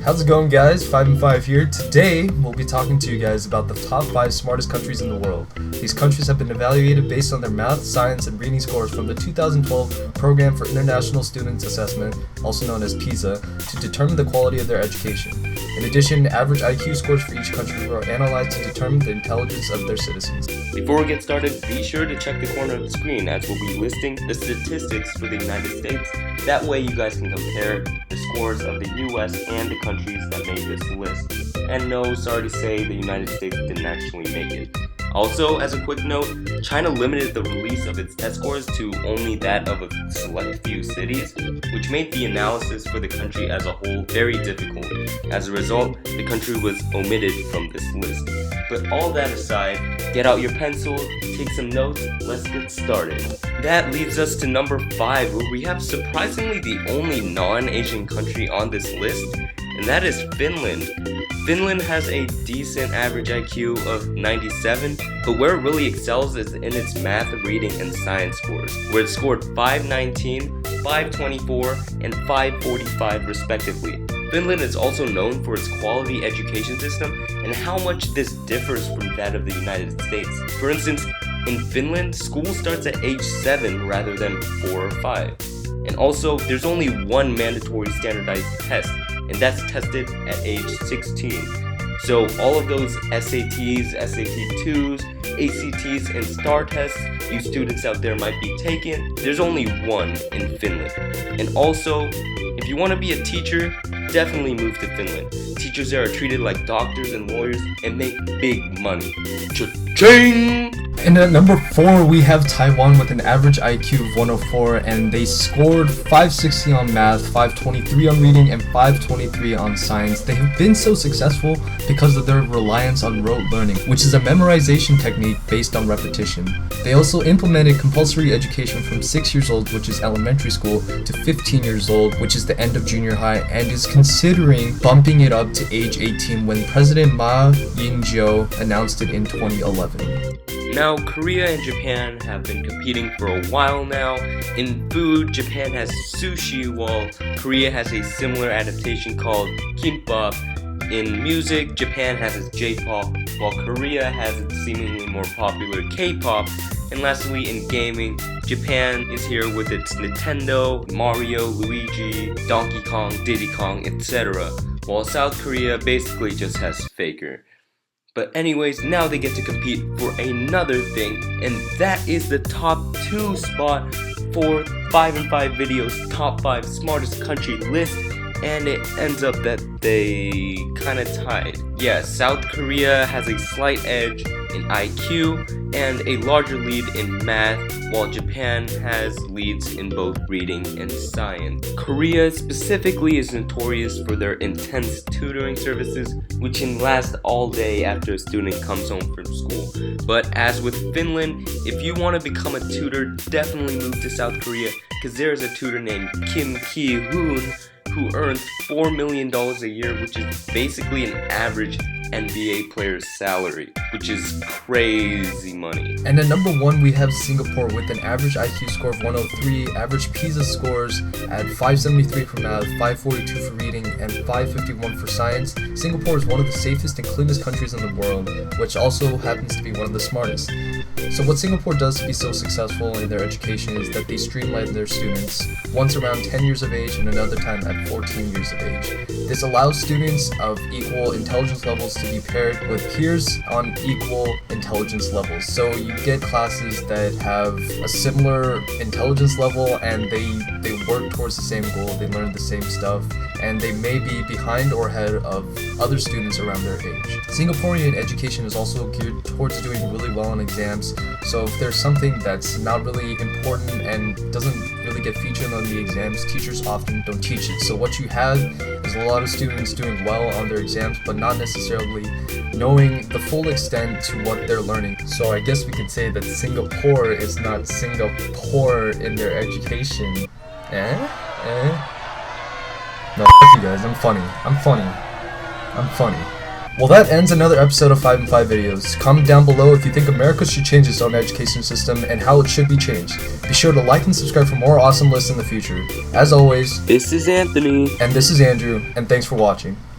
How's it going, guys? 5 and 5 here. Today, we'll be talking to you guys about the top 5 smartest countries in the world. These countries have been evaluated based on their math, science, and reading scores from the 2012 Program for International Students Assessment, also known as PISA, to determine the quality of their education. In addition, average IQ scores for each country were analyzed to determine the intelligence of their citizens. Before we get started, be sure to check the corner of the screen as we'll be listing the statistics for the United States. That way you guys can compare the scores of the US and the countries that made this list. And no, sorry to say, the United States didn't actually make it. Also, as a quick note, China limited the release of its test scores to only that of a select few cities, which made the analysis for the country as a whole very difficult. As a result, the country was omitted from this list. But all that aside, get out your pencil, take some notes, let's get started. That leads us to number 5, where we have surprisingly the only non-Asian country on this list, and that is Finland. Finland has a decent average IQ of 97, but where it really excels is in its math, reading, and science scores, where it scored 519, 524, and 545 respectively. Finland is also known for its quality education system and how much this differs from that of the United States. For instance, in Finland, school starts at age 7 rather than 4 or 5. And also, there's only one mandatory standardized test, and that's tested at age 16. So all of those SATs, SAT2s, ACTs, and STAR tests you students out there might be taking, there's only one in Finland. And also, if you want to be a teacher, definitely move to Finland. Teachers there are treated like doctors and lawyers and make big money. Cha-ching! And at number 4, we have Taiwan with an average IQ of 104, and they scored 560 on math, 523 on reading, and 523 on science. They have been so successful because of their reliance on rote learning, which is a memorization technique based on repetition. They also implemented compulsory education from 6 years old, which is elementary school, to 15 years old, which is the end of junior high, and is considering bumping it up to age 18 when President Ma Ying-jeou announced it in 2011. Now, Korea and Japan have been competing for a while now. In food, Japan has sushi, while Korea has a similar adaptation called kimbap. In music, Japan has its J-pop, while Korea has its seemingly more popular K-pop. And lastly, in gaming, Japan is here with its Nintendo, Mario, Luigi, Donkey Kong, Diddy Kong, etc., while South Korea basically just has Faker. But anyways, now they get to compete for another thing, and that is the top 2 spot for 5 and 5 videos top 5 smartest country list, and it ends up that they kinda tied. Yeah, South Korea has a slight edge in IQ and a larger lead in math, while Japan has leads in both reading and science. Korea specifically is notorious for their intense tutoring services, which can last all day after a student comes home from school. But as with Finland, if you want to become a tutor, definitely move to South Korea, because there is a tutor named Kim Ki-hoon who earns $4 million a year, which is basically an average NBA player's salary, which is crazy money. And at number 1, we have Singapore with an average IQ score of 103, average PISA scores at 573 for math, 542 for reading, and 551 for science. Singapore is one of the safest and cleanest countries in the world, which also happens to be one of the smartest. So what Singapore does to be so successful in their education is that they streamline their students, once around 10 years of age and another time at 14 years of age. This allows students of equal intelligence levels to be paired with peers on equal intelligence levels. So you get classes that have a similar intelligence level, and they work towards the same goal, they learn the same stuff, and they may be behind or ahead of other students around their age. Singaporean education is also geared towards doing really well on exams, so if there's something that's not really important and doesn't really get featured on the exams, teachers often don't teach it. So what you have is a lot of students doing well on their exams, but not necessarily knowing the full extent to what they're learning. So I guess we could say that Singapore is not Singapore in their education. No, f**k you guys, I'm funny. Well, that ends another episode of 5 and 5 videos. Comment down below if you think America should change its own education system and how it should be changed. Be sure to like and subscribe for more awesome lists in the future. As always, This is Anthony. and this is Andrew, and thanks for watching.